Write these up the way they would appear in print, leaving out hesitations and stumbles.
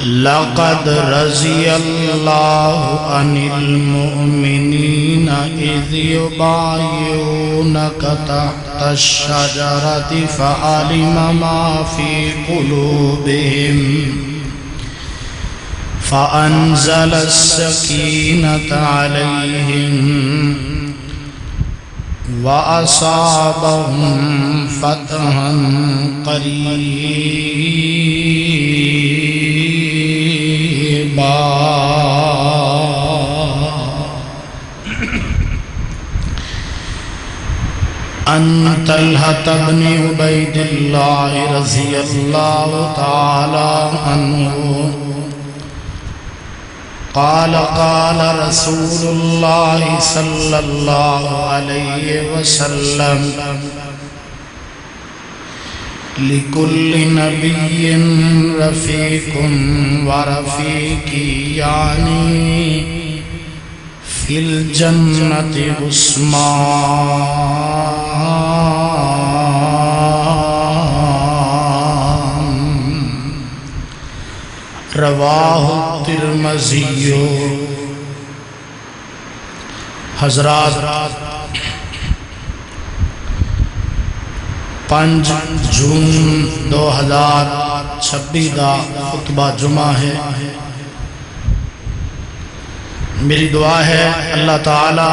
لقد رضي الله عن المؤمنين إذ يبايعونك تحت الشجرة فعلم ما في قلوبهم فأنزل السكينة عليهم وأصابهم فتحا قريبا عن طلحة بن عبيد الله رضي الله تعالى عنه قال قال رسول الله صلى الله عليه وسلم لكل نبي رفيق ورفيقي يعني في الجنة عثمان رواہ الترمذی۔ حضرات 5 جون 2026 دا خطبہ جمعہ ہے۔ میری دعا ہے اللہ تعالی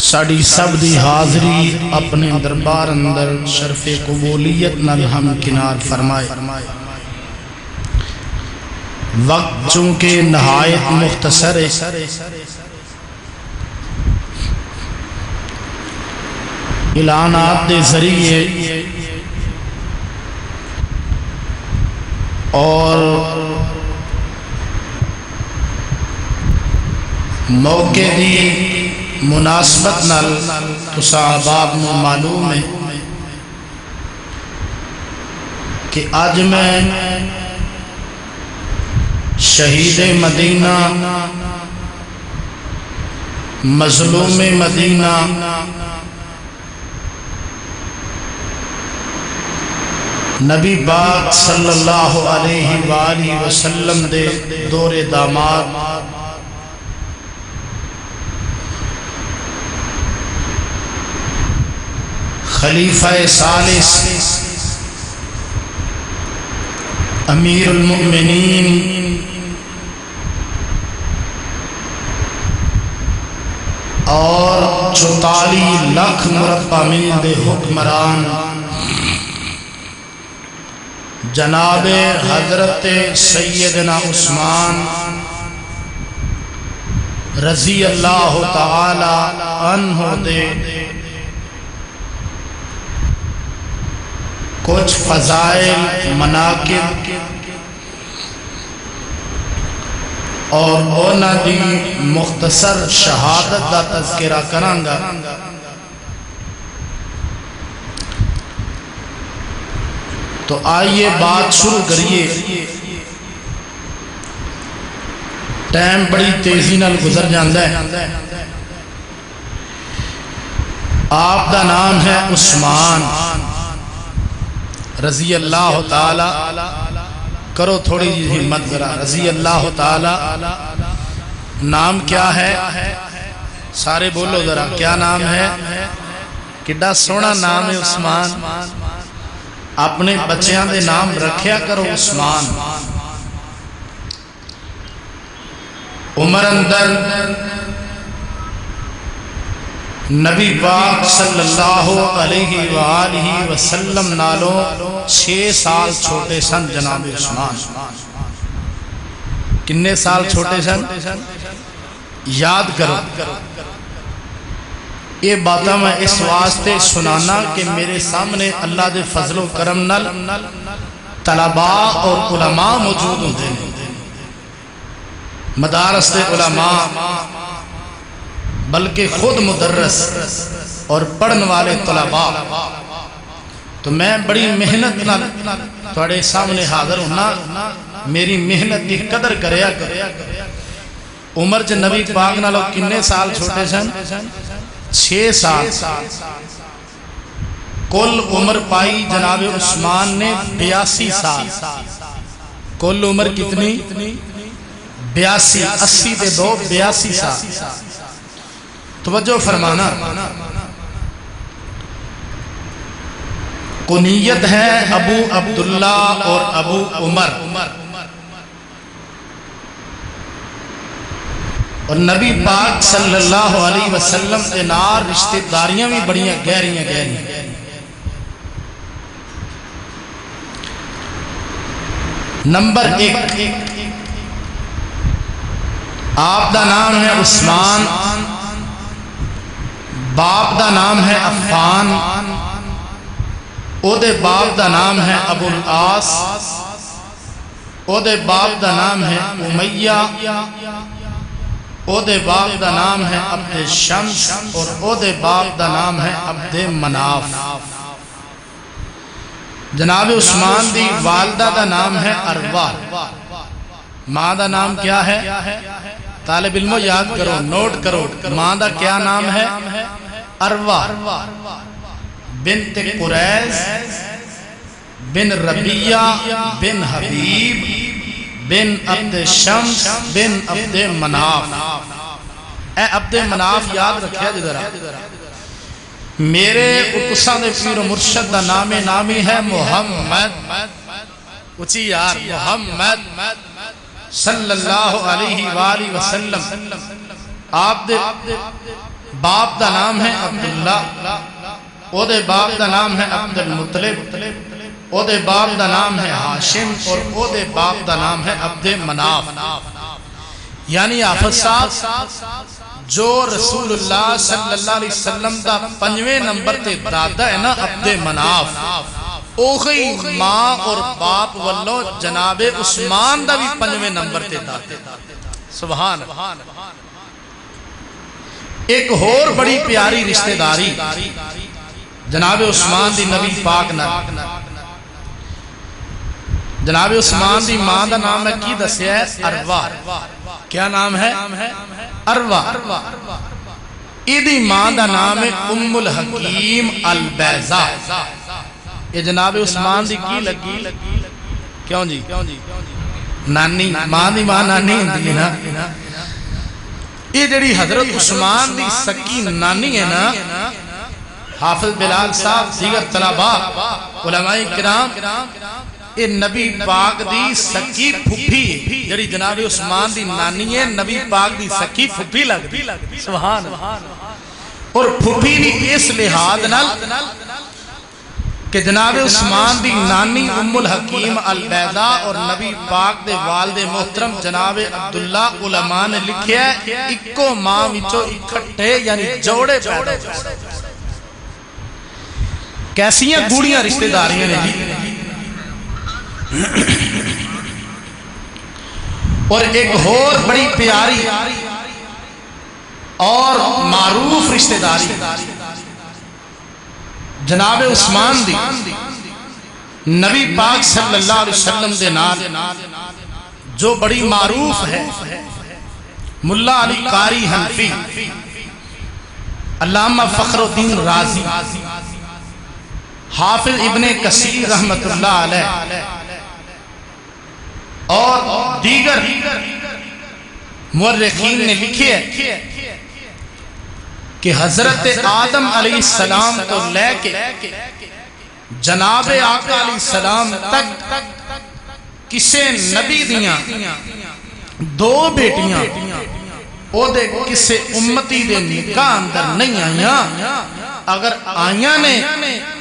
ساڑی سب دی حاضری اپنے دربار اندر شرف قبولیت نال ہم کنار فرمائے۔ وقت چونکہ نہایت مختصر ہے، اعلانات دے ذریعے اور موقع دی مناسبت نال تساں احباب نو معلوم ہے کہ آج میں شہید مدینہ مظلوم مدینہ نبی پاک صلی اللہ علیہ وآلہ وسلم دے دور داماد خلیفہ ثالث امیر المؤمنین اور 44 لاکھ مربع میل دے حکمران جناب حضرت سیدنا عثمان رضی اللہ تعالی عنہ دے کچھ فضائل، مناقب اور اونا دی مختصر شہادت دا تذکرہ کرانگا۔ تو آئیے بات شروع کریے۔ ٹائم بڑی تیزی نال گزر جاندہ ہے۔ آپ دا نام ہے عثمان رضی اللہ تعالی، کرو تھوڑی جی ہمت ذرا، رضی اللہ تعالی نام کیا ہے؟ سارے بولو ذرا، کیا نام ہے؟ کڈا سونا نام ہے عثمان۔ اپنے بچیاں دے نام رکھیا کرو عثمان۔ عمر اندر نبی پاک صلی اللہ علیہ وآلہ وسلم نالوں 6 سال چھوٹے سن جناب عثمان۔ کنے سال چھوٹے سن؟ یاد کرو۔ یہ باتاں میں اس واسطے سنانا کہ میرے سامنے اللہ دے فضل و کرم نال طلباء اور علماء موجود ہوتے ہیں، مدارس دے علماء، بلکہ خود مدرس اور پڑھن والے طلباء۔ تو میں بڑی محنت نال تھوڑے سامنے حاضر ہونا، میری محنت کی قدر کریا کر۔ عمر چ نبی پاک نالوں کنے سال چھوٹے سن؟ 6 سال۔ کل عمر پائی جناب عثمان نے 82 سال. کل عمر کتنی؟ 82. 80 دے 2 82 سال. توجہ فرمانا. کنیت ہے ابو عبداللہ اور ابو عمر. اور نبی پاک صلی اللہ علیہ وسلم کے نال رشتہ داریاں بھی بڑیاں گہریاں گہریاں. نمبر 1، آپ دا نام ہے عثمان، باپ دا نام ہے عفان، او دے باپ دا نام ہے ابو العاص، او دے باپ دا نام ہے امیہ، او دے باپ دا نام ہے عبد شمس، اور او دے باپ دا نام ہے عبد مناف. جناب عثمان دی والدہ دا نام ہے اروا. ماں دا نام کیا ہے؟ طالب علمو یاد کرو، نوٹ کرو. ماں دا کیا نام ہے؟ اروا بنت قریظ بن ربیہ بن حبیب بن عبد شمس بن عبد مناف. اے عبد مناف یاد رکھیا جدرہ. میرے اقصاد پیر و مرشد دا نامی ہے محمد. اچھی یار، محمد صلی اللہ علیہ وآلہ وسلم. آپ دے باپ دا نام ہے عبداللہ، او دے باپ دا نام ہے عبد المطلب، او دے باپ دا نام ہے ہاشم، اور او دے باپ دا نام ہے عبد مناف. یعنی حافظ صاحب جو رسول اللہ صلی اللہ علیہ وسلم دا 5ویں نمبر تے دادا ہے نا عبد مناف، اوہی ماں اور باپ واللو جناب عثمان دا بھی 5ویں نمبر تے دادا. سبحان. ایک اور بڑی پیاری رشتہ داری جناب عثمان دی نبی پاک نہ. جناب عثمان دی ماں دا نام ہے کی دسیا ہے؟ اروا. کیا نام ہے؟ اروا. ایدی ماں دا نام ہے ام الحکیم البیضا. یہ جناب عثمان دی کی لگی؟ کیوں جی؟ نانی. ماں دی ماں نانی ہوندی ہے نا. یہ جڑی حضرت عثمان دی سکی نانی ہے نا، حافظ بلال صاحب، دیگر طلباء، علماء کرام، یہ نبی پاک دی سکی پھپھی جڑی جناب عثمان دی نانی ہے، نبی پاک دی سکی پھپھی لگ دی. سبحان. اور پھپھی نہیں اس لحاظ نال کہ جناب عثمان دی نانی ام الحکیم البیضا اور نبی پاک دے والد محترم جناب عبداللہ علماء نے لکھیا ہے اکو ماں وچو اکھٹے یعنی جوڑے پیدا ہوئے. کیسیاں گوڑیاں رشتہ داریاں نے جی. اور ایک اور بڑی پیاری اور معروف رشتہ داری جناب عثمان دی نبی پاک صلی اللہ علیہ وسلم دے نال جو بڑی معروف ہے. ملا علی قاری حنفی، علامہ فخر الدین رازی، حافظ ابن کثیر رحمت اللہ علیہ اور دیگر مورخین نے لکھی ہے کہ حضرت آدم علیہ السلام کو لے کے جناب آقا علیہ السلام تک کسے نبی دیاں 2 بیٹیاں او دے کسے امتی دے نکاح اندر نہیں آئیاں. اگر آئیاں نے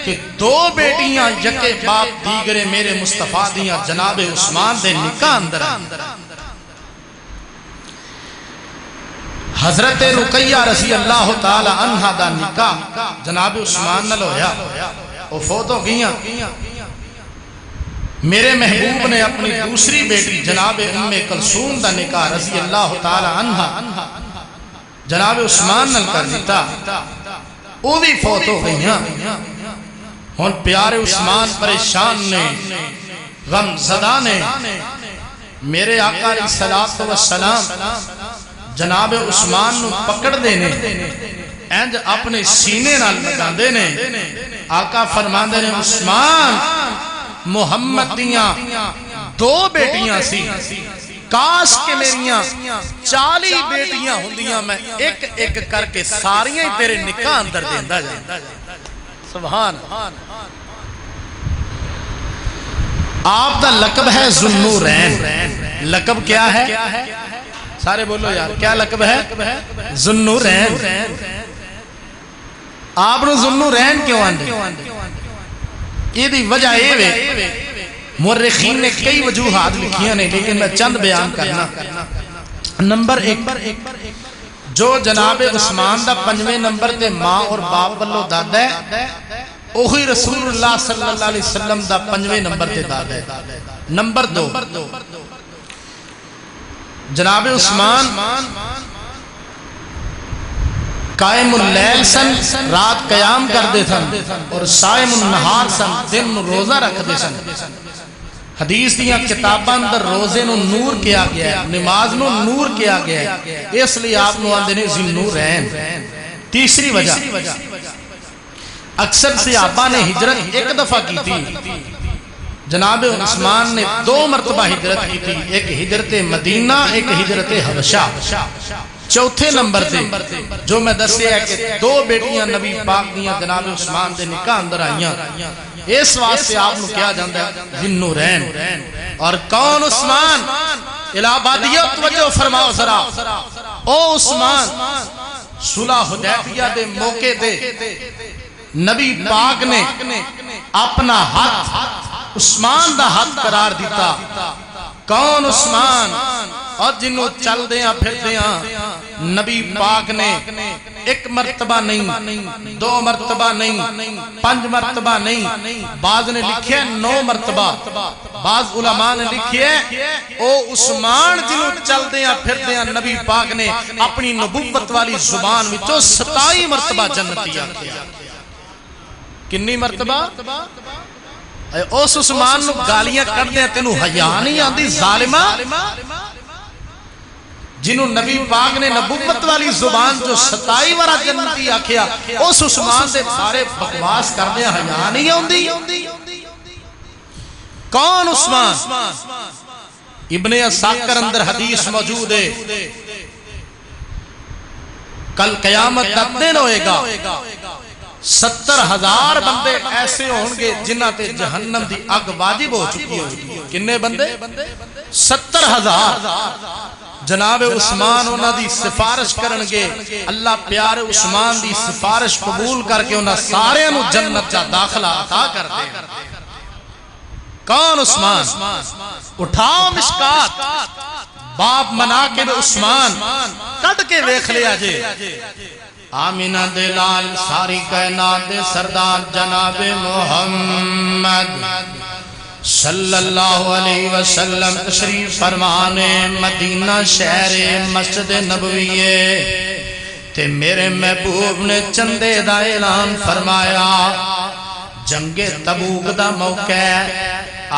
کہ 2 بیٹیاں یکے باپ دیگرے میرے مصطفیٰ دیاں جناب عثمان دے نکاح اندر. حضرت رقیہ رضی اللہ تعالی عنہ دا نکاح جناب عثمان نہ لویا، وہ فوت ہو گئیاں. میرے محبوب نے اپنی دوسری بیٹی جناب ام کلثوم دا نکاح رضی اللہ تعالی عنہ جناب عثمان نہ کر دیتا، وہ بھی فوت ہو گئیاں. ہن پیارے عثمان پریشان نے، غم زدہ نے. میرے آقا علیہ السلام جناب عثمان نو پکڑ دینے انج اپنے سینے نال لگاندے نے آقا فرماندے نے عثمان محمد دیاں 2 بیٹیاں سی کاش کے میریاں 40 بیٹیاں ہوندیاں میں ایک ایک کر کے ساریاں ہی تیرے نکاح اندر دیندا جائے سبحان آپ دا لقب ہے ذوالنورین لقب کیا ہے سارے بولو یار کیا لقب ہے ذوالنورین آپ نے ذوالنورین کیوں آندے یہ دی وجہ اے مورخین نے کئی وجوہات لکھیاں نے لیکن میں چند بیان کرنا نمبر 1 جو جناب عثمان دا 5ویں نمبر تے ماں اور باپ والو دادا ہے اوہی رسول اللہ صلی اللہ علیہ وسلم دا 5ویں نمبر تے دادا ہے نمبر 2 جناب عثمان قائم اللیل سن رات قیام کر دے سن اور صائم النہار سن دن روزہ رکھ دے سن حدیث دیاں کتاباں اندر روزے نو نور کیا گیا ہے نماز نو نور کیا گیا ہے اس لیے آپ نو آندے نے ذوالنورین تیسری وجہ اکثر صحابہ نے ہجرت ایک دفعہ کی تھی جناب عثمان نے 2 مرتبہ ہجرت کی تھی ایک ہجرت مدینہ ایک ہجرت حبشہ چوتھے نمبر تے جو میں دسے ہے کہ 2 بیٹیاں نبی پاک دیاں جناب عثمان دے نکاح اندر آئیاں اس واسطے آپ نو کیا جاندہ ہے ذوالنورین اور کون عثمان الہبادیت توجہ فرماؤ ذرا او عثمان صلح حدیبیہ دے موقع دے نبی پاک نے اپنا ہاتھ عثمان دا ہاتھ قرار دیتا کون عثمان اور جنہوں چل دیاں پھر دیاں نبی پاک نے 1 مرتبہ نہیں 2 مرتبہ نہیں 5 مرتبہ نہیں بعض نے لکھے 9 مرتبہ بعض علماء نے لکھے او عثمان جنہوں چل دیاں پھر دیاں نبی پاک نے اپنی نبوت والی زبان وچوں 27 مرتبہ جنتی آکھیا کنی مرتبہ اس عثمان نو گالیاں کر دیں تینو حیا نہیں آندی ظالمہ جنہوں نبی پاک نے نبوت والی زبان جو 27 وارا جنتی آکھیا اس عثمان دے بارے بکواس کر دیں حیا نہیں آندی کون عثمان ابن اساکر اندر حدیث موجود ہے کل قیامت دا دن ہوئے گا 70,000 بندے ایسے ہونگے جنہ تے جہنم دی اگ واجب ہو چکی ہوگی کنے بندے 70,000 جناب عثمان انہاں دی سفارش کرنگے اللہ پیارے عثمان دی سفارش قبول کر کے انہاں سارے انہوں جنت جا داخلہ عطا کر دے کون عثمان اٹھاؤ مشکات باب مناقب عثمان کٹ کے ویکھ لیا جے آمینہ دلال ساری کائنات سردار جناب محمد صلی اللہ علیہ وسلم تشریف فرمانے مدینہ شہر مسجد نبویے تے میرے محبوب نے چندے دا اعلان فرمایا جنگ تبوک دا موقع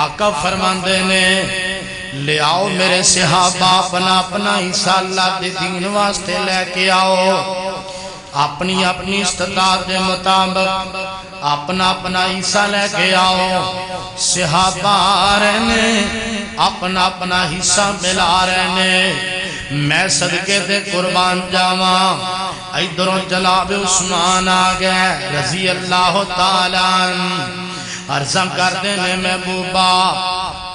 آقا فرماندے نے لے آؤ میرے صحابہ اپنا اپنا حصہ اللہ دے دین واسطے لے کے آؤ اپنی اپنی استطاعت دے مطابق اپنا اپنا حصہ لے کے آؤ صحابہ رہنے اپنا اپنا حصہ ملا رہنے میں صدقے دے قربان جاواں ادھروں جناب عثمان آگئے رضی اللہ تعالیٰ عرضاں کر دینے محبوبہ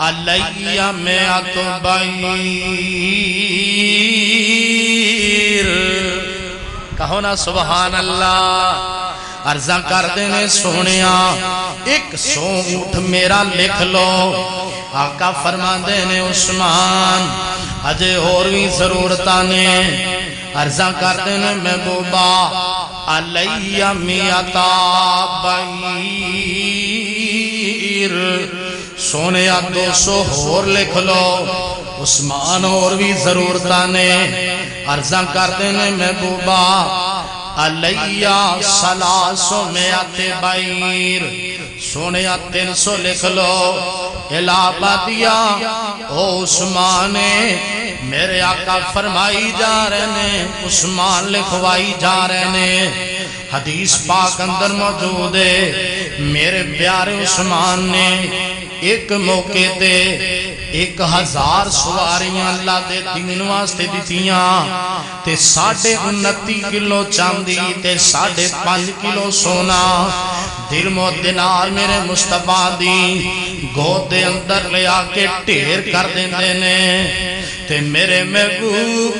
علیہ میعت بعیر کہو نا سبحان اللہ عرضاں کر دینے سونیاں 100 اونٹ میرا لکھ لو آقا فرما دینے عثمان اجے اور بھی ضرورتاں نے عرضاں کر دینے محبوبہ علیہ میعت بعیر سونیا 200 اور لکھ لو عثمان اور بھی ضرورتاں نے عرضاں کر دینے محبوبہ علیہ 300 بعیر سونیا 300 لکھ لو الہ آبادیہ او عثمان میرے آقا فرمائی جا رہے نے، عثمان لکھوائی جا رہے نے، حدیث پاک اندر موجود ہے میرے پیارے عثمان نے ایک موقع تے 1000 سواریاں اللہ دے دین واسطے دیتیاں تے 29.5 کلو چاندی تے 5.5 کلو سونا درم و دینار میرے مصطفیٰ دی گود دے اندر لے آکے ٹھیر کر دیندے نے تے میرے محبوب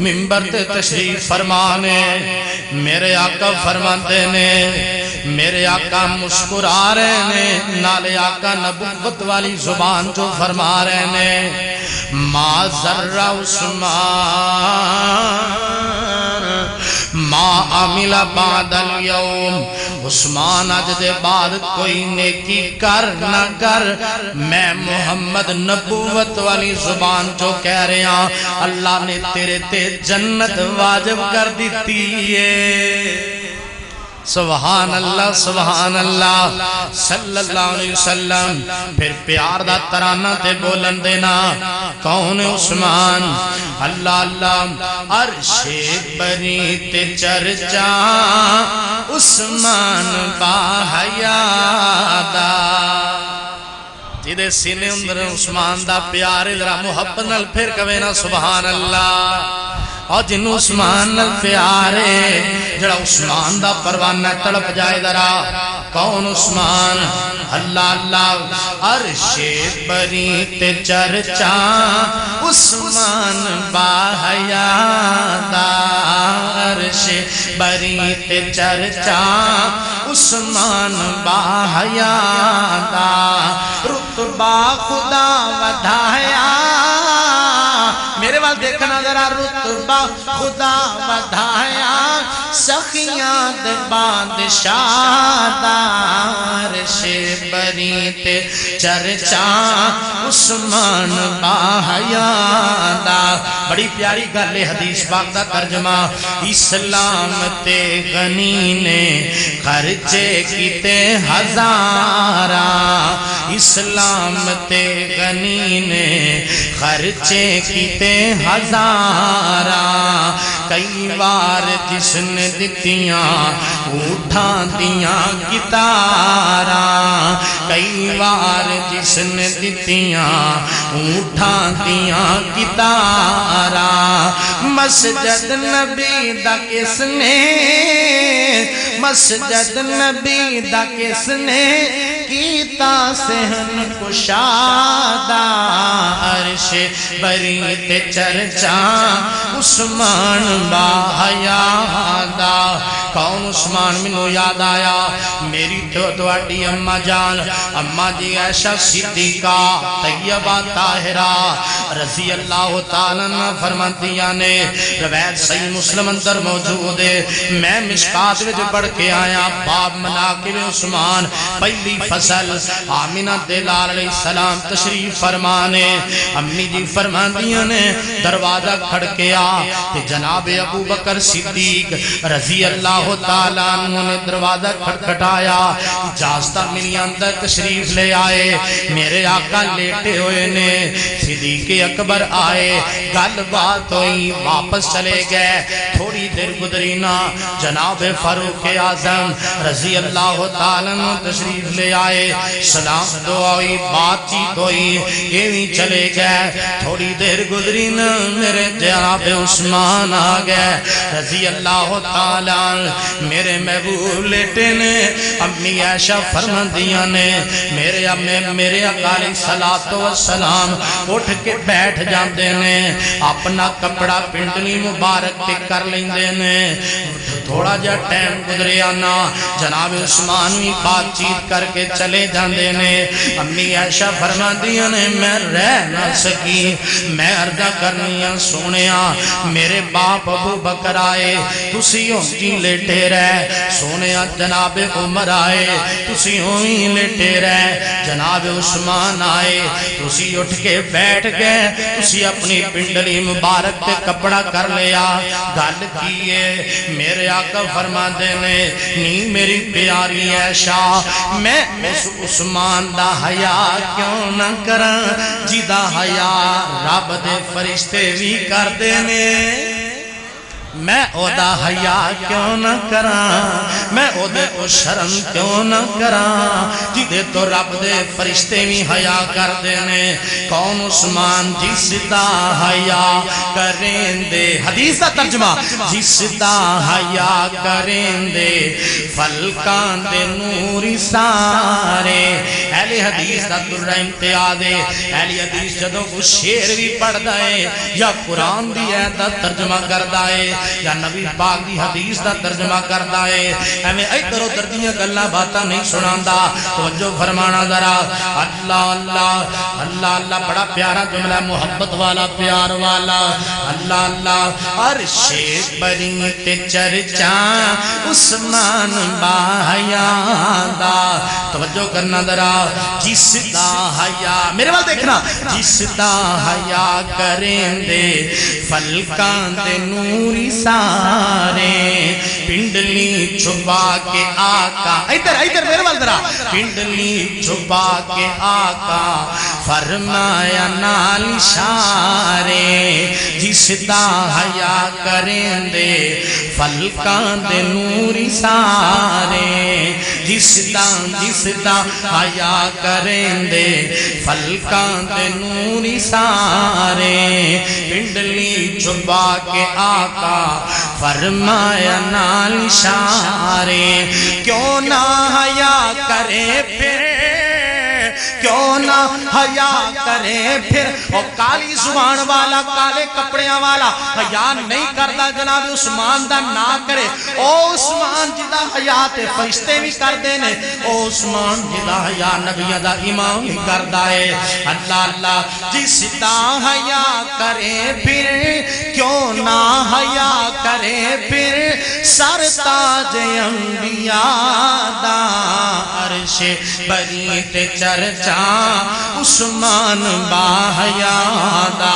منبر تے تشریف فرمانے میرے آقا فرماتے نے میرے آقا مسکرا رہے نے نالے آقا نبوت والی زبان جو فرما رہے نے ما ذرہ عثمان ما عمل بعد اليوم عثمان اج دے بعد کوئی نیکی کر نہ کر میں محمد نبوت والی زبان جو کہہ رہے ہیں اللہ نے تیرے تے جنت واجب کر دیتی ہے سبحان اللہ سبحان اللہ صلی اللہ علیہ وسلم پھر پیار دا ترانہ تے بولن دینا کون عثمان اللہ اللہ عرش بری تے چرچا عثمان باحیادا جیدے سینے اندر عثمان دا پیار ذرا محبت نال پھر کہنا سبحان اللہ اور جن عثمان نال پیارے جڑا عثمان دا پروانہ تڑپ جائے درا کون عثمان اللہ اللہ عرش بری تے چرچا عثمان باحیادا عرش بری تے چرچا عثمان باحیادا رتبہ خدا ودھایا میرے وال دیکھنا ذرا رتبہ خدا ودھایا سخیاں دے بادشاہ دا عرش بری تے چرچا عثمان باحیادا بڑی پیاری گل ہے حدیث پاک دا ترجمہ اسلام تے غنی نے خرچے کیتے ہزارہ اسلام تے غنی نے خرچے کیتے ہزارہ کئی بار جس نے دتیاں اٹھا دیاں گتارا کئی بار جس نے دتیاں اٹھا دیاں گتارا مسجد نبی دا کس نے مسجد نبی دا کس نے کیتا سہن کشادہ عرش بری تے چرچا عثمان باحیادا کون عثمان منو یاد آیا میری دوڑی اماں جان اماں جی عائشہ صدیقہ طیبہ طاہرہ رضی اللہ تعالیٰ عنہ فرماتیاں نے روایت صحیح مسلم اندر موجود ہے میں مشکات وچ پڑھ کے آیا باب مناقب عثمان پہلی فصل آمینہ دلال علیہ السلام تشریف فرمانے امی جی فرماندیاں نے دروازہ کھڑکیا کہ جناب ابو بکر صدیق رضی اللہ تعالیٰ عنہ نے دروازہ کھٹکھٹایا اجازتہ ملی اندر تشریف لے آئے میرے آقا لیٹے ہوئے نے صدیق اکبر آئے گل بات ہوئی واپس چلے گئے تھوڑی دیر گزرینا جناب فاروق اعظم رضی اللہ تعالیٰ عنہ تشریف لے آئے سلام دعا ہوئی بات چیت ہوئی یہ چلے گئے تھوڑی دیر گزرینا میرے جناب عثمان آ گئے رضی اللہ تعالیٰ میرے محبوب لیٹے نے امی عائشہ فرماندیاں نے میرے آقا علیہ السلام اٹھ کے بیٹھ جاندے نے اپنا کپڑا پنڈلی مبارک تے کر لیندے نے تھوڑا جا ٹائم گزریا نا جناب عثمان بھی بات چیت کر کے چلے جاندے نے امی عائشہ فرماندیاں نے میں رہ نہ سکی میں عرضہ کرنیاں سونیا میرے باپ ابو بکر آئے تسی ہونجی لیٹے رہ سونیا جناب عمر آئے تسی ہونجی لیٹے رہ جناب عثمان آئے تسی اٹھ کے بیٹھ گئے تسی اپنی پنڈلی مبارک تے کپڑا کر لیا گل کیے میرے آقا فرما دینے نی میری پیاری عائشہ میں اس عثمان دا حیا کیوں نہ کراں جدا حیا رب دے فرشتے بھی کر دینے میں او دا حیا کیوں نہ کراں میں او دے او شرم کیوں نہ کراں جدے تو رب دے فرشتے بھی حیا کر دینے کون عثمان جس دا حیا کریں دے حدیث دا ترجمہ جس دا حیا کریں دے فلکان دے نوری سارے اہل حدیث دا در امتیاز ہے اہل حدیث جدوں کو شعر بھی پڑھ دائے یا قرآن دی آیت دا ترجمہ کر دائے یا نبی پاک دی حدیث دا ترجمہ کردا ہے ہمیں ادھر ادھر دیاں گلاں باتاں نہیں سناندا توجہ فرمانا ذرا اللہ اللہ اللہ اللہ بڑا پیارا جملہ محبت والا پیار والا اللہ اللہ عرش بری تے چرچا عثمان باحیا دا توجہ کرنا ذرا جس دا حیا میرے وال دیکھنا جس دا حیا کریں دے فلکان دے نوری سارے پنڈلی چھپا کے آقا ادھر میرے وال ذرا پنڈلی چھپا کے آقا فرمایا نال اشارے جس دا حیا کریں دے فلکان دے نوری سارے جس دا حیا کریں دے فلکان دے نوری سارے پنڈلی چھپا کے آقا فرمایا نال اشارے کیوں نہ حیا کرے پھر کیوں نہ حیا کرے پھر اور کالی زبان والا کالے کپڑیاں والا حیا نہیں کرتا جناب عثمان دا نہ کرے او عثمان جدا حیا تے فرشتے بھی کر دینے او عثمان جدا حیا نبیہ دا امام بھی کر دائے اللہ اللہ جس دا حیا کرے پھر کیوں نہ حیا کرے پھر سرتاج انبیاء دا عرش بری تے چرچا عثمان باحیا دا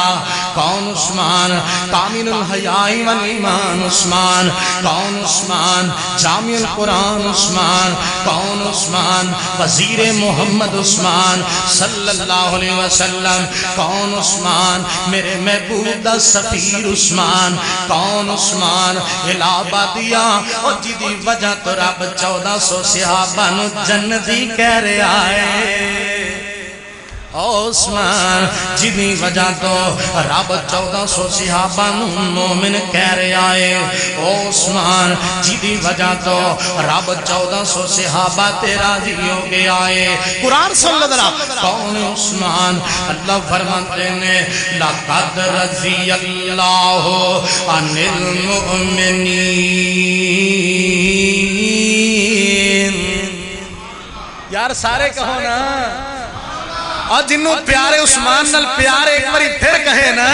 کون عثمان کامل الحیاء والایمان عثمان کون عثمان جامع القرآن عثمان کون عثمان وزیر محمد عثمان صلی اللہ علیہ وسلم کون عثمان میرے محبوب دا سفیر عثمان کون عثمان الہبادیہ اور جدی وجہ تو رب 1400 صحابہ نو جنتی کہہ رہے آئے عثمان جدی وجہ تو رب 1400 صحابہ مومن کہہ رہے آئے عثمان جدی وجہ تو رب 1400 صحابہ تیرا دیو گے آئے قرآن صلی اللہ علیہ وسلم کون عثمان اللہ فرماتے ہیں لَقَدْ رَضِيَ اللَّهُ عَنِ الْمُؤْمِنِينَ یار سارے کہو نا اور جنہوں پیارے عثمان نل پیارے ایک باری پھر کہے نا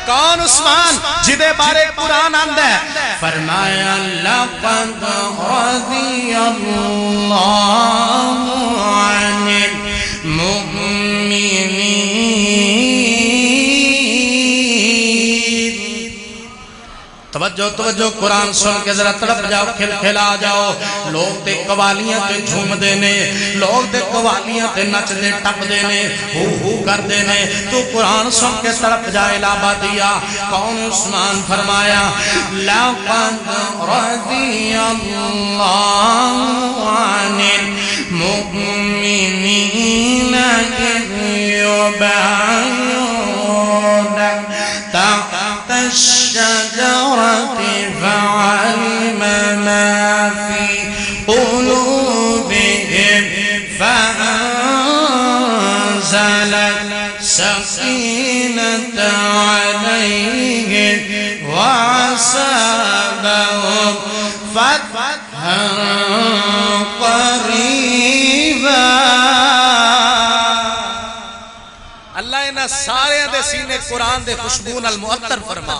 کون عثمان جدے بارے قرآن آندہ ہے فرمایا لَقَدْ رَضِيَ اللَّهُ عَنِ الْمُؤْمِنِينَ توجہ قرآن سن کے ذرا تڑپ جاؤ کھل کھلا جاؤ لوگ تے قوالیاں تے جھوم دینے لوگ تے قوالیاں تے نچ دے ٹپ دینے ہو کر دینے تو قرآن سن کے تڑپ جائے الہبادیہ کون عثمان فرمایا لَقَدْ رَضِيَ اللَّهُ عَنِ الْمُؤْمِنِينَ إِذْ يُبَايِعُونَكَ تحت الشجرة فعلم ما في قلوبهم فأنزل السكينة عليهم وأصابهم فتحا قريبا اللہ انہا سارے دے سینے قرآن دے خوشبون المعطر فرما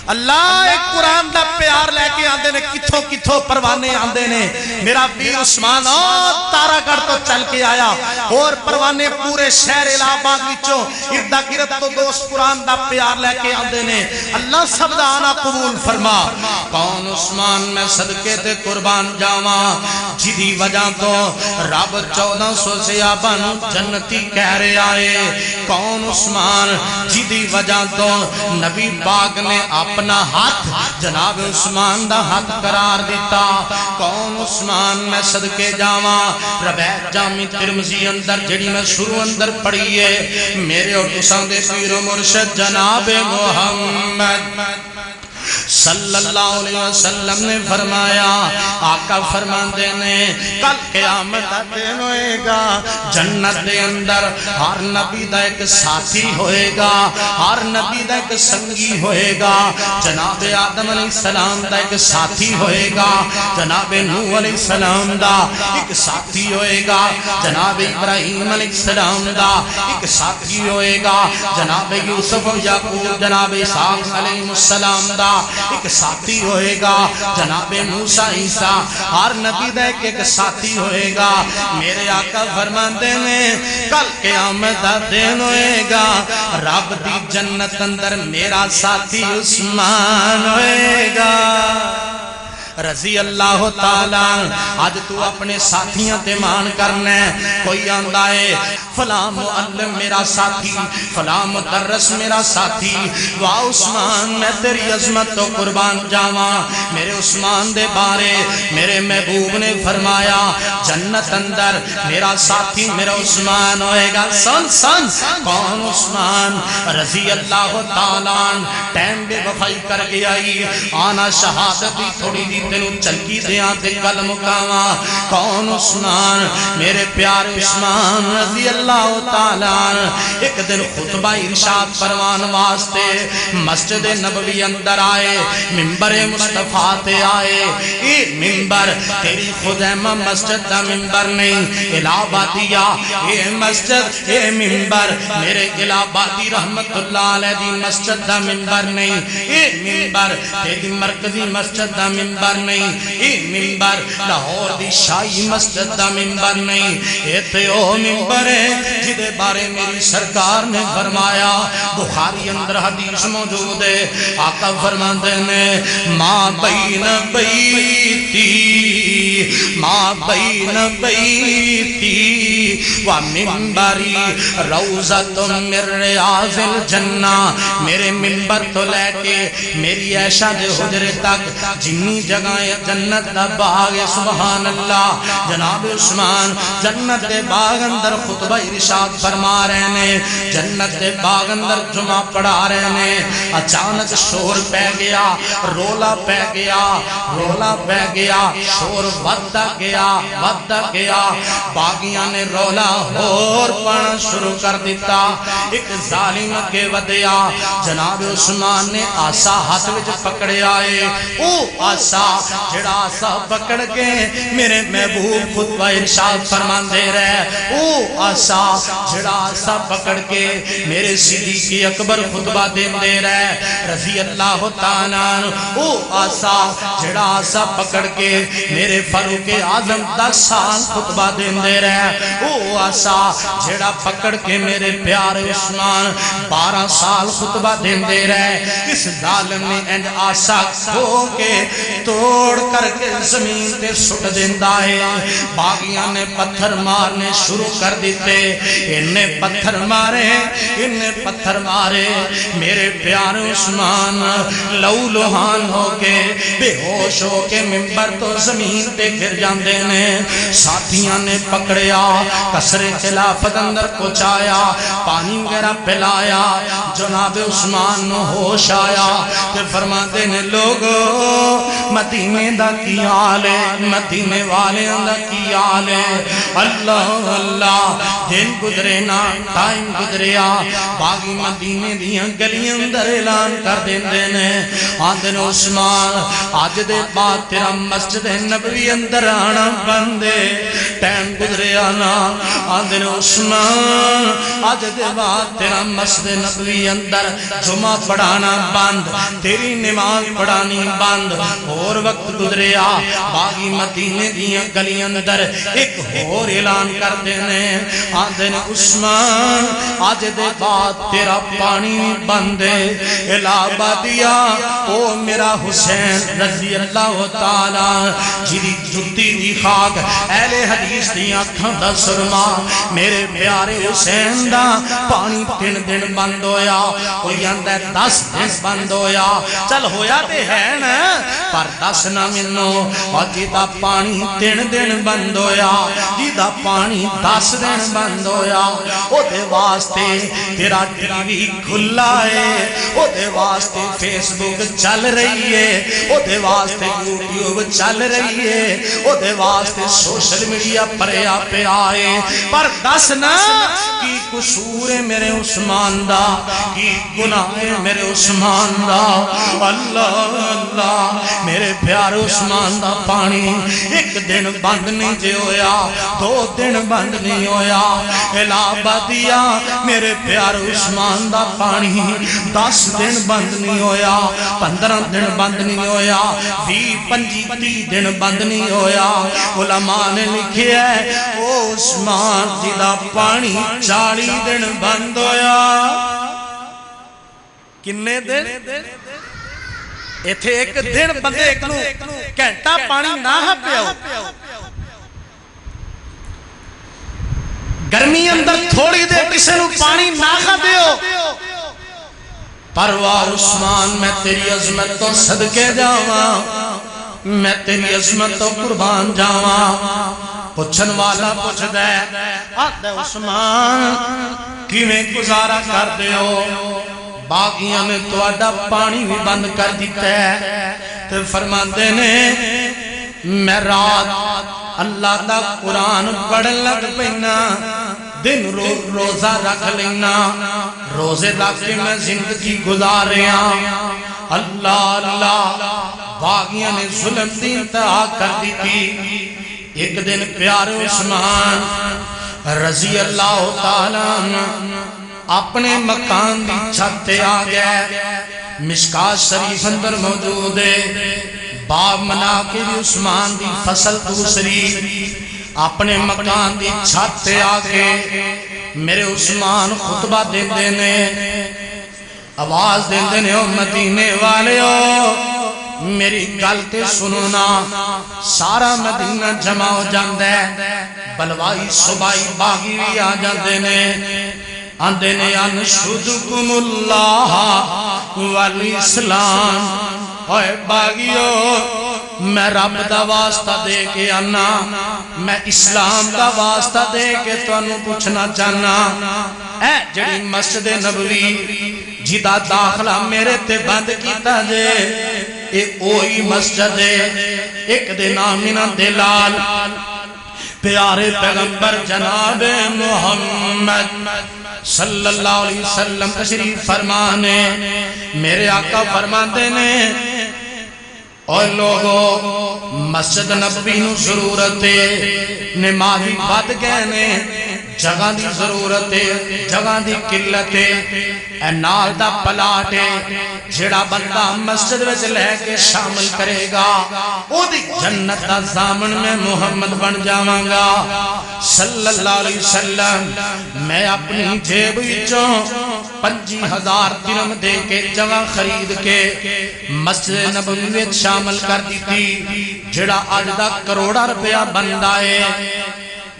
اللہ ایک قرآن دا پیار لے کے آندے نے کتھوں کتھوں پروانے آندے نے میرا ویر عثمان تارا گڑھ تو چل کے آیا اور پروانے پورے شہر الہ آباد وچوں اردا گرد تو دوست قرآن دا پیار لے کے آندے نے اللہ سب دا آنا قبول فرما کون عثمان میں صدقے تے قربان جاواں جدی وجہ تو رب 1400 صحابہ نو جنتی کہہ رہے آئے کون عثمان جدی وجہ تو نبی پاک نے اپنا ہاتھ جناب عثمان دا ہاتھ قرار دیتا کون عثمان میں صدقے جاواں روایت جامع ترمذی اندر جڑی میں شروع اندر پڑھیے میرے اور تساں دے پیر و مرشد جناب محمد صلی اللہ علیہ وسلم نے فرمایا آقا فرماندے نے کل قیامت دا دن ہوئے گا جنت دے اندر ہر نبی دا ایک ساتھی ہوئے گا ہر نبی دا ایک سنگی ہوئے گا جناب آدم علیہ السلام دا ایک ساتھی ہوئے گا جناب نوح علیہ السلام دا ایک ساتھی ہوئے گا جناب ابراہیم علیہ السلام دا ایک ساتھی ہوئے گا جناب یوسف و یعقوب جناب اسحاق علیہ السلام دا ایک ساتھی ہوئے گا جناب موسیٰ عیسیٰ ہر نبی دا ایک ساتھی ہوئے گا میرے آقا فرماندے نے کل قیامت دا دن ہوئے گا رب دی جنت اندر میرا ساتھی عثمان ہوئے گا رضی اللہ تعالیٰ آج تو اپنے ساتھیاں تے مان کرنا ہے کوئی آندہ ہے فلاں معلم میرا ساتھی فلاں مدرس میرا ساتھی واہ عثمان میں تیری عظمت تو قربان جاواں میرے عثمان دے بارے میرے محبوب نے فرمایا جنت اندر میرا ساتھی میرا عثمان ہوئے گا سن سن کون عثمان رضی اللہ تعالیٰ ٹائم بے وفائی کر گیا آنا شہادتی تھوڑی دی تینوں چلکی دیاں تے کل مقامہ کون عثمان میرے پیار عثمان رضی اللہ تعالیٰ ایک دن خطبہ ارشاد فرمان واسطے مسجد نبوی اندر آئے منبر مصطفیٰ تے آئے یہ منبر تیری خدیمہ مسجد دا منبر نہیں الہابادیہ یہ مسجد یہ منبر میرے الہابادی رحمت اللہ علیہ دی مسجد دا منبر نہیں یہ منبر تیری مرکزی مسجد دا منبر نہیں یہ منبر لاہور دی شاہی مسجد دا منبر نہیں یہ تے او منبر ہے جدے بارے میری سرکار نے فرمایا بخاری اندر حدیث موجود ہے آقا فرماندے نے ما بین بیتی ما بین بیتی و منبری روزت من ریاض الجنہ میرے منبر تو لے کے میری عائشہ دے حجرے تک جنی جگہیں جنت دا باغ سبحان اللہ جناب عثمان جنت دے باغ اندر خطبہ ارشاد فرما رہے نے جنت دے باغ اندر جمعہ پڑھا رہے نے اچانک شور پہ گیا رولا پہ گیا رولا پہ گیا شور ودھا گیا باغیاں نے رولا اور پڑھنا شروع کر دیتا ایک ظالم کے ودیا جناب عثمان نے آسا ہاتھ وچ پکڑے آئے او آسا جڑا آسا پکڑ کے میرے محبوب خطبہ ارشاد فرمان دے رہے او آسا جڑا آسا پکڑ کے میرے صدیق اکبر خطبہ دے رہے رضی اللہ تعالیٰ او آسا جڑا آسا پکڑ کے میرے فاروق اعظم 10 سال خطبہ دے رہے او آسا جڑا پکڑ کے میرے پیارے عثمان 12 سال خطبہ دے رہے اس ظالم نے انج آسا کھو کے توڑ کر کے زمین تے سٹ دیندہ ہے باغیاں نے پتھر مارنے شروع کر دیتے انہیں پتھر مارے میرے پیارے عثمان لو لوہان ہو کے بے ہوش ہو کے منبر تو زمین تے گر جاندے نے ساتھیاں نے پکڑیا کسر خلافت اندر پہنچایا پانی وغیرہ پلایا جناب عثمان نو ہوش آیا کہ فرماتے نے لوگو مدینے دا کی حال ہے مدینے والے دا کی حال ہے اللہ اللہ دن گزرے نا ٹائم ٹائم گزریا باغی مدینے دیاں گلیاں اندر اعلان کر دیندے نے آندے نے عثمان اج دے بعد تیرا مسجد نبوی اندر آنا بندے ٹائم گزریا نا آندے نے عثمان اج دے بعد تیرا مسجد نبوی اندر جمعہ پڑھانا بند تیری نماز پڑھانی بند اور وقت گزریا باغی مدینے دیاں گلیاں اندر ایک اور اعلان کر دینے آندے نے عثمان آج دے بعد تیرا پانی بندے الہابادیا او میرا حسین رضی اللہ تعالی جیدی جتی دی خاک اہل حدیث دی آنکھاں دا سرما میرے پیارے حسین دا پانی 3 دن بند ہویا کوئی اندر 10 دن بند ہویا چل ہویا تے ہے نا پر 10 نہ منو اور جیدہ پانی 3 دن بند ہویا جیدہ پانی 10 دن بند ہویا او دے واسطے تیرا ٹی وی کھلا ہے او دے واسطے فیس بک چل رہی ہے او دے واسطے یوٹیوب چل رہی ہے او دے واسطے سوشل میڈیا پریا پہ آئے پر 10 نہ کی قصور ہے میرے عثمان دا کی گناہ ہے میرے عثمان دا اللہ اللہ میرے پیارے عثمان دا پانی 1 دن بند نہیں جے ہویا 2 دن بند نہیں ہویا الہابادیا میرے پیارے عثمان دا پانی 10 دن بند نہیں ہویا 15 دن بند نہیں ہویا 20-25 دن بند نہیں ہویا علماء نے لکھے ہے او عثمان جی دا پانی 40 دن بند ہویا کنے دن ایتھے 1 دن بندے ایک نو گھنٹہ پانی نہ پیاؤ گرمی اندر تھوڑی دے کسے نو پانی نہ دیو پروار عثمان میں تیری عظمت تو صدقے جاواں میں تیری عظمت تو قربان جاواں پوچھن والا پوچھ دے آدھے عثمان کیویں گزارا کر دیو باغیاں نے تو آڈا پانی بھی بند کر دیتا ہے تو فرماندے نے میں رات اللہ دا قرآن پڑھن لگ پینا دن روزہ رکھ لینا روزے لگ کے میں زندگی گزار رہا اللہ اللہ باغیاں نے ظلم دی انتہا کر دی تھی ایک دن پیارے عثمان رضی اللہ تعالیٰ اپنے مکان دی چھتے آ گئے مشکات شریف اندر موجود ہے باب مناقب عثمان دی فصل دوسری اپنے مکان دی چھتے آ کے میرے عثمان خطبہ دے دینے آواز دے دینے او مدینے والے ہو میری گلتے سنونا سارا مدینہ جمع ہو جاندے بلوائی صبائی باغی بھی آ جاندے نے آندے نے انشدکم اللہ والاسلام اوے باغیو میں رب دا واسطہ دے کے آنا میں اسلام دا واسطہ دے کے تو انہوں پوچھنا چاہنا اے جڑی مسجد نبوی جیدہ داخلہ میرے تے بند کیتا جے اے اوہی مسجد ہے ایک دے نامنا دلال پیارے پیغمبر جناب محمد صلی اللہ علیہ وسلم تشریف فرمانے میرے آقا فرماتے نے اور لوگوں مسجد نبوی نو ضرورت ہے نمازی بد گئے نے جگہ دی ضرورت ہے جگہ دی قلت ہے اے نال دا پلاٹ ہے جڑا بندہ مسجد وچ لے کے شامل کرے گا او دی جنت دا ضامن میں محمد بن جاواں گا صلی اللہ علیہ وسلم میں اپنی جیب وچوں 50,000 درہم دے کے جگہ خرید کے مسجد نبوی وچ شامل کر دی تھی جڑا اج دا کروڑا روپیہ بندا ہے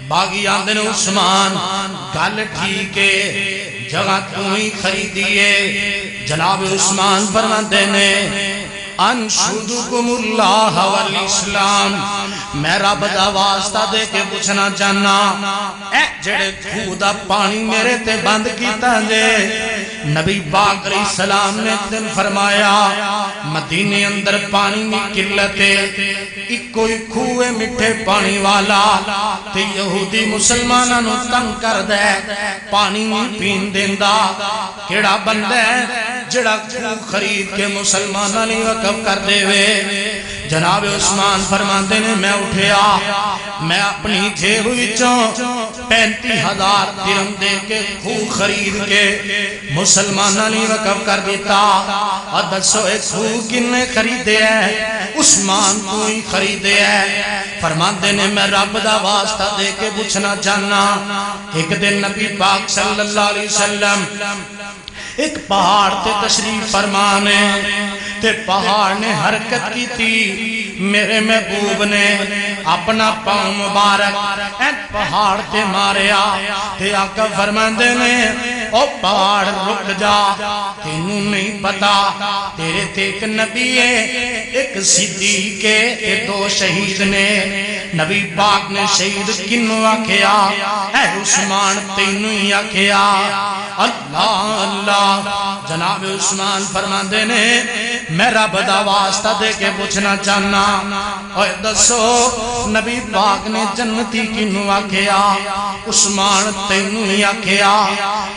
باغی آندن عثمان گل ٹھیک ہے جگہ تمہیں خریدیے جناب عثمان فرماتے نے انشدکم اللہ والاسلام میں رب دا واسطہ دے کے پوچھنا چاہنا اے جڑے خدا پانی میرے تے بند کیتا جے نبی پاک علیہ السلام نے ایک دن فرمایا مدینے اندر پانی میں قلت ہے، ایک کوئی کھوئے مٹھے پانی والا تے یہودی مسلمانوں نو تنگ کر دے پانی نہیں پین دیندا، کیڑا بندہ ہے جڑا کھو خرید کے مسلمانوں نے وقف کر دے وے؟ جناب عثمان فرماندے نے میں اٹھیا، میں اپنی جیب وچوں 35,000 درہم دے کے کھو خرید کے مسلمانوں نے وقف کر دیتا۔ اور دسو ایک کھو کنے خریدے ہے؟ عثمان کو ہی خریدے ہے۔ فرماندے نے میں رب دا واسطہ دے کے پوچھنا چاہنا، ایک دن نبی پاک صلی اللہ علیہ وسلم ایک پہاڑ تے تشریف فرمانے تے پہاڑ نے حرکت کی تھی، میرے محبوب نے اپنا پاؤں مبارک این پہاڑ تے ماریا تے آقا فرماندے نے او پہاڑ رک جا، تینوں نہیں پتا تیرے تے ایک نبی ہے، ایک صدیق ہے، تے 2 شہید نے۔ نبی پاک نے شہید کنوں آکھیا؟ اے عثمان تینوں ہی آکھیا۔ اللہ اللہ، جناب عثمان فرماندے نے میں رب دا واسطہ دے کے پوچھنا چاہنا، اوہ دسو نبی پاک نے جنتی کنوں آکھیا؟ عثمان تینوں ہی آکھیا۔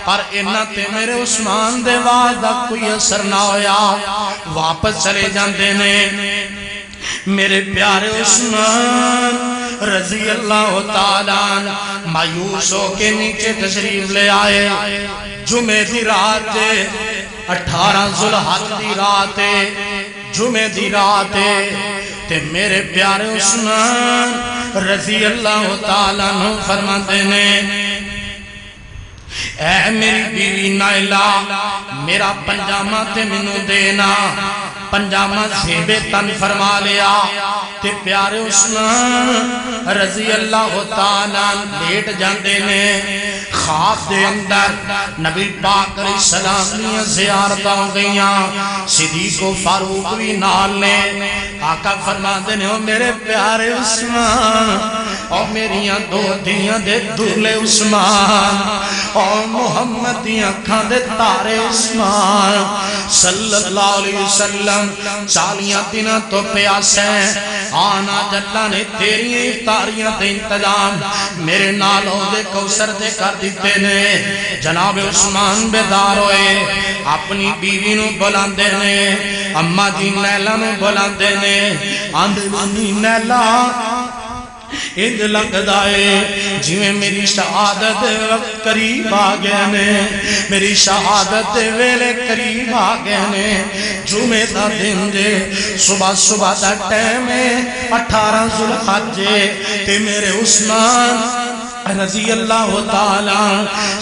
پر انہاں تے میرے عثمان دے وعدہ کوئی اثر نہ ہویا، واپس چلے جاندے نے۔ میرے پیارے عثمان رضی اللہ تعالیٰ مایوس ہو کے نیچے تشریف لے آئے۔ جمعہ دی رات 18 ذوالحج دی رات، جمعہ دی رات تے میرے پیارے عثمان رضی اللہ تعالیٰ فرماتے نے اے میری بیوی نائلہ میرا پنجامہ تے منو دینا، پنجامہ زیبے تن فرما لیا تے پیارے عثمان رضی اللہ تعالیٰ لیٹ جاندے نے۔ خواب دے اندر نبی پاک علیہ السلام نے زیارت ہو گئیاں، صدیق و فاروق بھی نال نے۔ آقا فرما دینے ہو میرے پیارے عثمان اور میریاں 2 دھیاں دے دولے عثمان اور محمد دیاں کھاں دے تارے عثمان صلی اللہ علیہ وسلم 40 دنوں تو پیاسیں آنا جلہ نے تیری افطاریاں دے انتظام میرے نالوں دے کوثر دے کر دیتے نے۔ جناب عثمان بیدار ہوئے، اپنی بیوی نو بلاندے نے، اماں جی نیلہ نو بلاندے نے، آندے بانی نیلہ اند لگ دائے جویں میری شہادت وقت قریب آگئے نے، میری شہادت ویلے قریب آگئے نے۔ جمعہ دا دن دے صبح دا ٹائم 18 ذوالحج تے میرے عثمان رضی اللہ تعالیٰ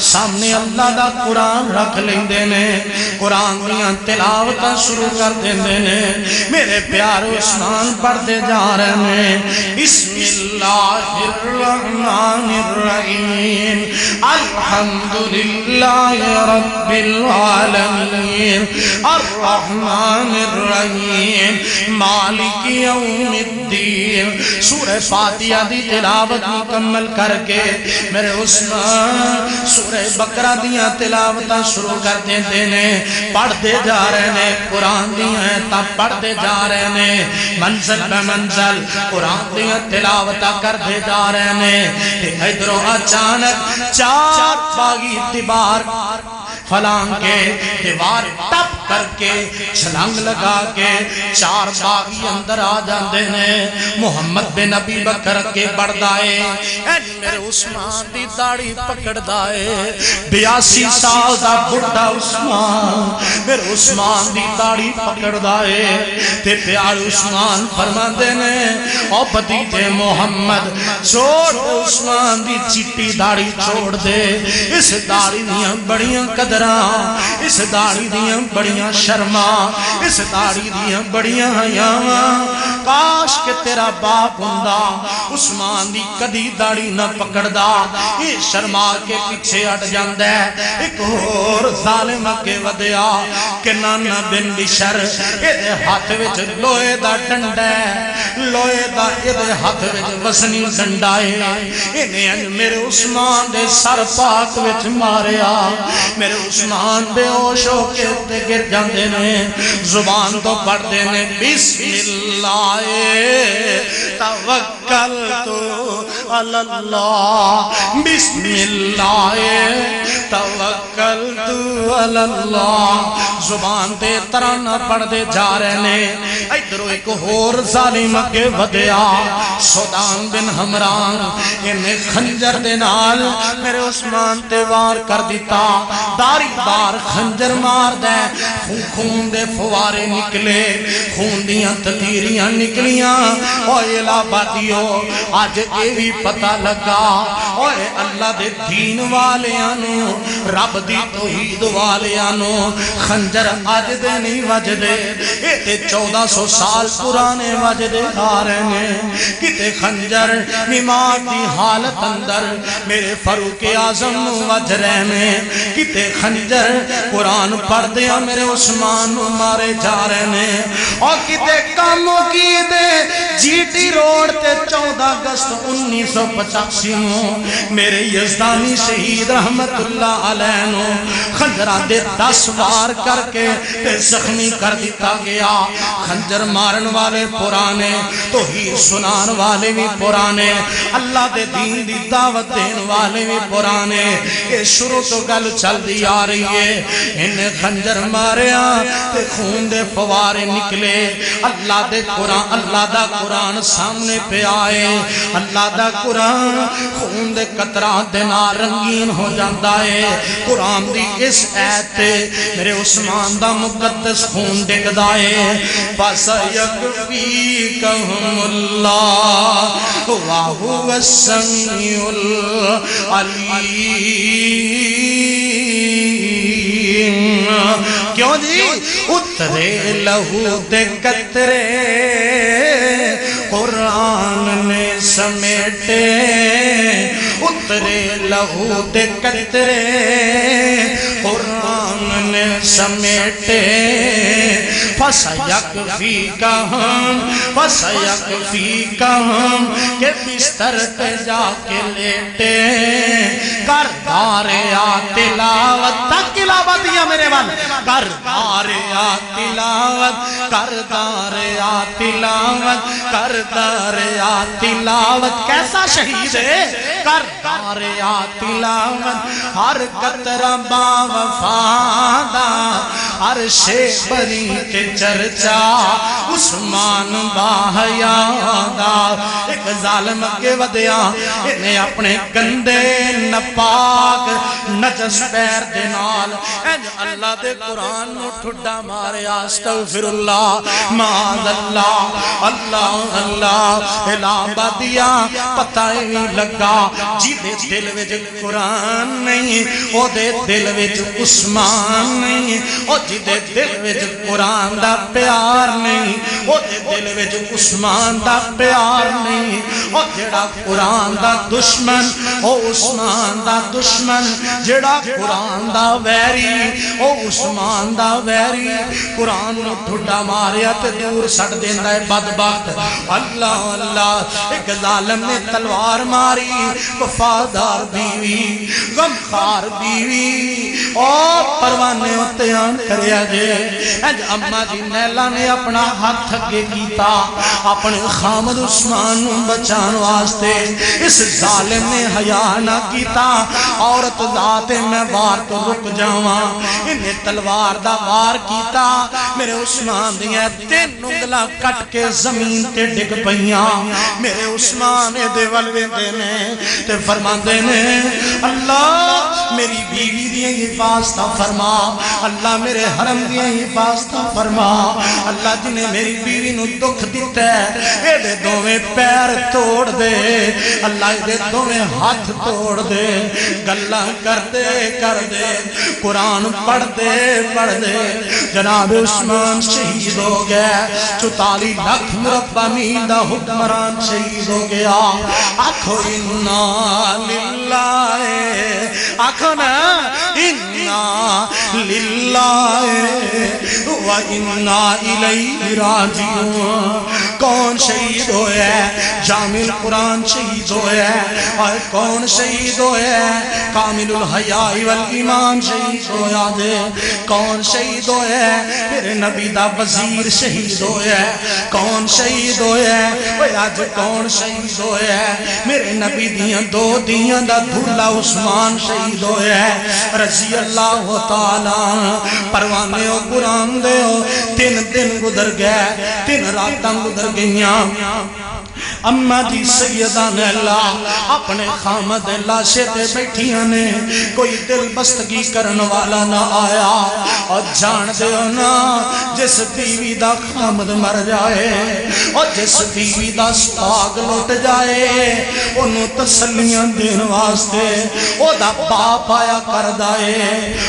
سامنے اللہ دا قرآن رکھ لیندے نے، قرآن دیاں تلاوتاں شروع کر دیندے نے۔ میرے پیار عثمان پڑھتے جا رہے ہیں بسم اللہ الرحمن الرحیم الحمدللہ رب العالمین الرحمن الرحیم مالک یوم الدین۔ سورہ فاتحہ دی تلاوت مکمل کر کے میرے عثمان سورہ بقرہ دیاں تلاوتاں شروع کر دیندے نے، پڑھ دے جا رہے نے، قرآن دیاں تا پڑھ دے جا رہے نے، منزل بے منزل قرآن دیاں تلاوتاں کر دے جا رہے نے۔ ادھروں اچانک 4 باغی دیوار فلان کے دیوار ٹپ کر کے چھلانگ لگا کے 4 باغی اندر آ جاندے نے۔ محمد بن ابی بکر کے بڑھدائے میرے عثمان دی داڑھی پکڑ دائے، 82 سال دا بڑھا عثمان میرے عثمان دی داڑھی پکڑ دائے تے پیار عثمان فرمان دے نے او بھتیجے محمد چھوڑ عثمان دی چٹی داڑھی چھوڑ دے، اس داڑھی دیاں بڑیاں قدراں، اس داڑھی دیاں بڑیاں شرماں، اس داڑھی دیاں بڑیاں حیاں، کاش کہ تیرا باپ ہوندا عثمان دی کدی داڑھی نہ پکڑدا، یہ شرما کے پیچھے ہٹ جاندا ہے۔ ایک اور ظالم کے ودیا کہ نانا بن بشر ایدے ہاتھ وچ لوہے دا ڈنڈا ہے، لوہے دا ایدے ہاتھ وچ وزنی ڈنڈا ہے، انہیں میرے عثمان دے سر پاک وچ ماریا، میرے عثمان بے ہوش ہو کے تے گر جاندے نے زبان تو پڑھتے نے بسم اللہ توکلت علی اللہ بسم اللہ توکلت علی اللہ زبان تے ترانہ پڑھتے جا رہے نے ادھروں ایک اور ظالم اگے ودیا سودان بن حمران انہیں خنجر دے نال میرے عثمان تے وار کر دیتا داری دار خنجر مار دے خون دے فوارے نکلے خون دیاں تتیریاں نکلیاں اوے الہبادیو آج اے بھی پتہ لگا اوے اللہ دے دین والیاں نو رب دی توحید والیاں نو خنجر آج دے نہیں وجدے اے تے 1400 سال پرانے وجدے آ رہے ہیں کتے خنجر نماز دی حالت اندر میرے فاروق اعظم نو وج رہے ہیں کتے خنجر قرآن پڑھ دیا میرے عثمان نو مارے جا رہے ہیں اور کتے کاموں کی دے جی ٹی روڈ تے 14 اگست 1985 میرے یزدانی شہید رحمت اللہ علیہ نو خنجران دے 10 وار کر کے تے زخمی کر دیتا گیا خنجر مارن والے پرانے توحید سنان والے بھی پرانے اللہ دے دین دی دعوت دین والے بھی پرانے یہ شروع تو گل چل دی آ رہی ہے انہیں خنجر ماریا تے خون دے فوارے نکلے اللہ دے قرآن اللہ دا قرآن سامنے پہ آئے اللہ دا قرآن خون دے قطرات دے نال رنگین ہو جاندہ ہے قرآن دی اس ایت تے میرے عثمان دا مقدس خون ڈگ دائے فَسَيَكْفِيكَهُمُ اللَّهُ وَهُوَ السَّمِيعُ الْعَلِيمُ کیوں جی اترے لہو دے قطرے قرآن نے سمیٹے اترے لہو دے قطرے قرآن نے سمیٹے فَسَيَكْفِيكَهُمْ کہ بستر پہ جا کے لیٹے کردار یا تلاوت تک تلاوت یا میرے بال کردار یا تلاوت کردار یا تلاوت کردار یا تلاوت کیسا شہید ہے کردار یا تلاوت ہر قطرہ با وفادہ ہر شیخ بری کے چرچا عثمان باہیادہ ایک ظالم کے ودیا انہیں اپنے گندے نپاک نجس پیر دینال اللہ دے قرآن نو ٹھڈا مارے استغفر اللہ معاذ اللہ اللہ اللہ الہبادیا پتہ ہی لگا جی دے دل وچ قرآن نہیں او دے دل وچ عثمان نہیں او جی دے دل وچ قرآن دا پیار نہیں او دے دل وچ عثمان دا پیار نہیں او جڑا قرآن دا دشمن او عثمان دا دشمن جڑا قرآن the very O Usman the very قرآن نو ٹھڈا ماریا تے دور سٹ دیندا ہے بدبخت اللہ اللہ ایک ظالم نے تلوار ماری وفادار بیوی غمخوار بیوی او پروانے اتیان کریا جے اماں جی نیلا نے اپنا ہاتھ اگے کیتا اپنے خامد عثمان نو بچان واسطے اس ظالم نے حیا نہ کیتا عورت ذات میں وار تو رک جاواں انہیں تلوار دا وار کیتا میرے عثمان دیاں 3 انگلاں کٹ کے زمین تے ڈگ پئیاں میرے عثمان دے ولوے دے نے تے فرماندے نے اللہ میری بیوی دی حفاظت فرما اللہ میرے حرم دی حفاظت فرما اللہ جنہیں میری بیوی نو دکھ دیتا ہے اے دے دوویں پیر توڑ دے اللہ دے دوویں ہاتھ توڑ دے گلاں کر دے قرآن پڑھ دے جناب عثمان شہید ہو گیا 44 لاکھ مربع میل دا حکمران شہید ہو گیا آکھو انا للہ آکھو نا انا للہ و انا الیہ راجعون کون شہید ہویا ہے؟ جامع القرآن شہید ہویا ہے۔ اور کون شہید ہویا ہے؟ کامل الحیاء والایمان شہید ہویا دے۔ کون شہید ہویا ہے؟ میرے نبی دا وزیر شہید ہویا ہے۔ کون شہید ہویا ہے؟ وہ آج کون شہید ہویا ہے؟ میرے نبی دیاں دو دیاں دا دھولا عثمان شہید ہویا ہے رضی اللہ تعالیٰ۔ پروانے ہو قرآن دے ہو، 3 دن گزر گئے، 3 راتاں گزر گئیاں۔ اما جی سیدہ نیلہ اپنے خامد لاشے تے بیٹھیاں نے، کوئی دل بستگی کرن والا نہ آیا۔ اور جان دے ہو نا، جس بیوی دا خامد مر جائے اور جس بیوی دا ساگ لٹ جائے، انہوں تسلیاں دین واسطے او دا باپ آیا کر دائے،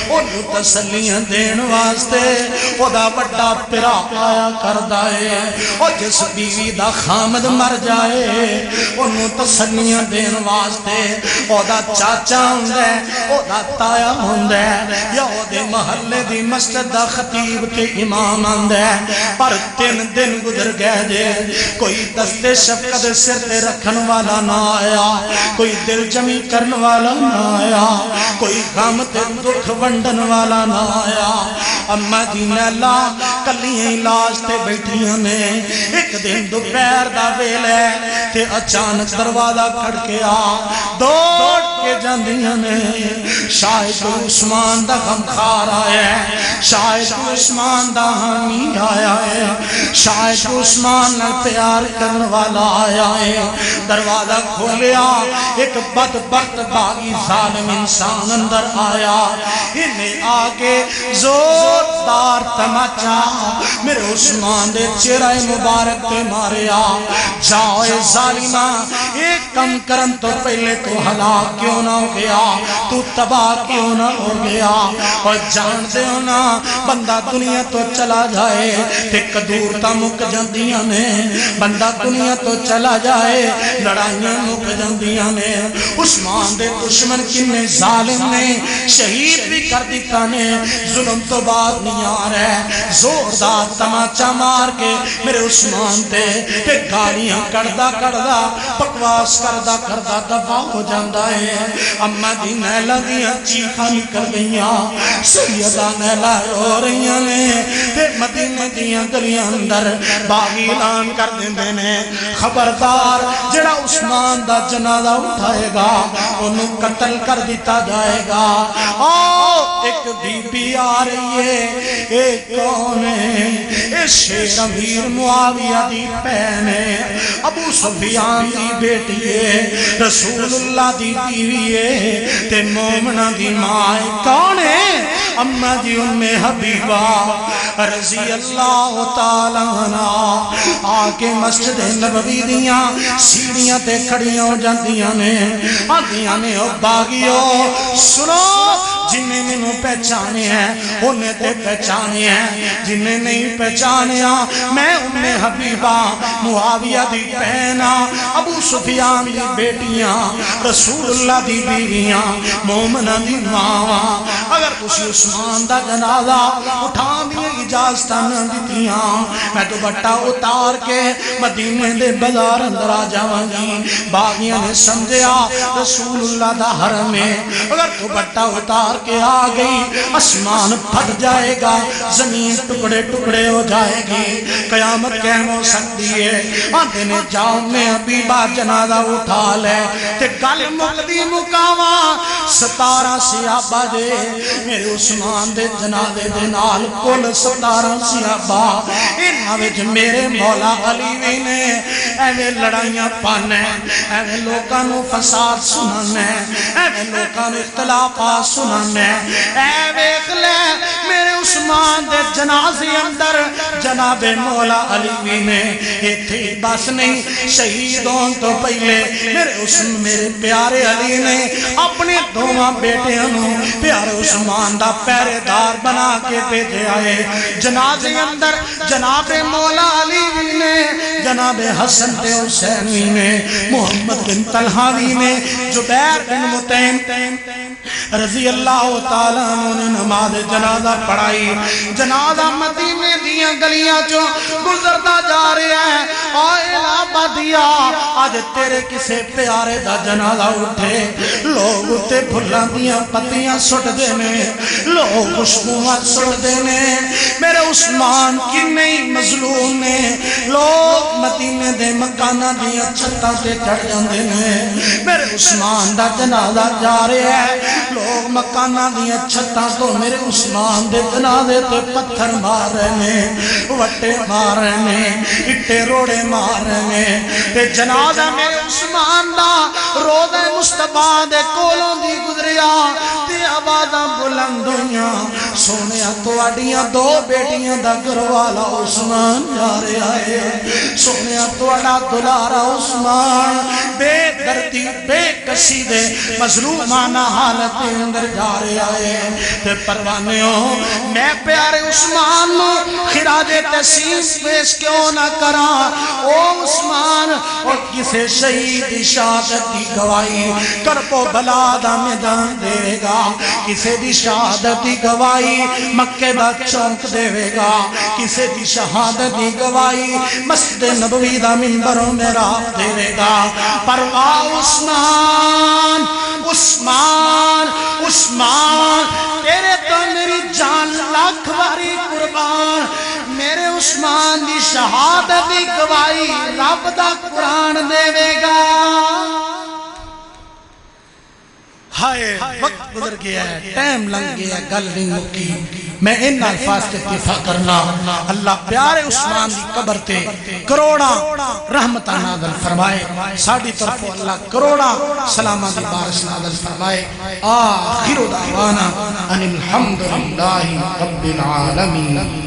انہوں تسلیاں دین واسطے او دا بڑا پرا آیا کر دائے۔ اور جس بیوی دا خامد مر جائے انہوں تسلیاں دین واسطے او دا چاچا ہوندے، او دا تایا ہوندے، یا او دے محلے دی مسجد دا خطیب تے امام ہوندے۔ پر 3 دن گزر گئے جے، کوئی دست شفقت سر تے رکھن والا نہ آیا، کوئی دل جمی کرن والا نہ آیا، کوئی غم تے دکھ ونڈن والا نہ آیا۔ اما جی نیلہ کلیاں علاج تے بیٹھیاں نے۔ ایک دن دوپہر دا ویلے تے اچانک دروازہ کھڑکیا، دوڑ کے جاندیاں نے۔ شاید عثمان دا غمخوار آیا ہے، شاید عثمان دا حامی آیا ہے، شاید عثمان نال پیار کرن والا آیا ہے۔ دروازہ کھولیا، ایک بدبخت باغی ظالم انسان اندر آیا۔ انہیں آگے زوردار تماچا میرے عثمان دے چہرہ مبارک تے ماریا۔ جاؤ اے ظالمہ، ایک کم کرن تو پہلے تو ہلاک کیوں نہ ہو گیا، تو تباہ کیوں نہ ہو گیا۔ اور جان دے ہو نا، بندہ دنیا تو چلا جائے تے قدور تا مک جاندیاں نے، بندہ دنیا تو چلا جائے لڑائیاں مک جاندیاں نے۔ عثمان دے دشمن کنے ظالم نے شہید بھی کر دیتا نے، ظلم تو بعد نہیں آ رہے، زوردار تماچا مار کے میرے عثمان تے گالیاں کردہ کردہ بکواس کردہ کردہ دفع ہو جاندہ ہے۔ اما دی نیلہ دیاں چیخاں نکل گئیاں، سیدہ نیلہ رو رہیاں نے تے مدینہ دیاں گلیاں اندر باغی اعلان کر دیندے نے، خبردار جڑا عثمان دا جنازہ اٹھائے گا انہوں قتل کر دیتا جائے گا۔ ایک بی بی آ رہی ہے، ایک کون ہے؟ اے شیر امیر معاویہ دی بہن ہے، ابو سفیان دی بیٹی ہے، رسول اللہ دی بیوی ہے تے مومنہ دی ماں ہے۔ کون ہے؟ اما جی ام حبیبہ رضی اللہ تعالیٰ عنہ آکے مسجد نبوی دیاں سیڑھیاں تے کھڑیاں ہو جاندیاں نے، آدیاں نے او باغیو سنو، جنہیں منوں پہچانے ہیں انہیں تے پہچانے ہیں، جنہیں نہیں پہچانے ہیں میں ام حبیبہ معاویہ دی بہنا، ابو سفیان دی بیٹیاں، رسول اللہ دی بیویاں، مومنہ دی ماں۔ اگر تسی عثمان دا جنازہ اٹھان دی اجازت نہ دیتیاں، میں تو بٹا اتار کے مدینے دے بازار اندر آ جاواں گی۔ باغیاں نے سمجھیا رسول اللہ دا حرم ہے، اگر تو بٹا اتار کے آ گئی آسمان پھٹ جائے گا، زمین ٹکڑے ٹکڑے ہو جائے گی، قیامت قائم ہو سکتی ہے۔ آندے نے جاؤ میں حبیبہ جنازہ اٹھا لے تے گل مقدی مقاواں 17 صحابہ دے میرے عثمان دے جنازے دے نال کل 17 صحابہ، انہاں وچ میرے مولا علی وی نے ایویں لڑائیاں پانے، ایویں لوکاں نوں فساد سنانے، ایویں لوکاں نوں اختلافات سنانے، اے ویکھ لے میرے عثمان دے جنازے اندر جناب مولا علی وی نے ایتھے بس نہیں، شہید ہون تو پہلے میرے پیارے علی نے اپنے دوواں بیٹیاں نوں پیارے عثمان دا پہرے دار بنا کے بھیجے آئے۔ جنازے اندر جناب مولا علی وی نے، جناب حسن تے حسین وی نے، محمد بن طلحہ وی نے، زبیر بن مطعم رضی اللہ تعالیٰ عنہ نے نماز جنازہ پڑھائی۔ جناب جنازہ مدینے دیاں گلیاں چوں گزردا جا رہا ہے آئے آبادیا آج تیرے کسے پیارے دا جنازہ اٹھے لوگ اتے پھلاں دیاں پتیاں سٹ دینے لوگ خوشبوواں سٹ دینے میرے عثمان کی نہیں مظلوم نے لوگ مدینے دے مکانہ دیاں چھتاں تے چڑھ جاندے نے میرے عثمان دا جنازہ جا رہا ہے لوگ مکانہ دیاں چھتاں تو میرے عثمان دے جنازے تے پتھر مار رہے ہیں وٹے مار رہے ہیں اٹے روڑے مار رہے ہیں تے جنازہ میرے عثمان دا روضہ مصطفیٰ دے کولوں دی گزریا تے آوازاں بلند ہویاں سونیا تواڈیاں دو بیٹیاں دا گھروالا عثمان جا رہا ہے سونیا تواڈا دلارا عثمان بے دردی بے کسی دے مظلومانہ حالت اندر جا رہا ہے تے پروانیوں میں پیارے عثمان خراج تحسین پیش کیوں نہ کراں او عثمان اور کسے شہید شہادت دی گواہی کرب و بلا دا میدان دے گا کسے دی شہادت دی گواہی مکے دا چونک دے گا کسے دی شہادت دی گواہی مسجد نبوی دا منبروں میں راہ دے گا پروا عثمان عثمان عثمان تیرے تو میری جان لاکھ باری قربان میرے عثمان دی شہادت دی گواہی رب دا قرآن دے گا ہائے وقت گزر گیا ہے ٹائم لنگ گیا گل نہیں مکی میں ان الفاظ تے اتفاق کرنا اللہ پیارے عثمان دی قبر تے کروڑا رحمتہ نازل فرمائے ساڑی طرف اللہ کروڑا سلامہ دی بارش نازل فرمائے آخر دعوانا ان الحمدللہ رب العالمین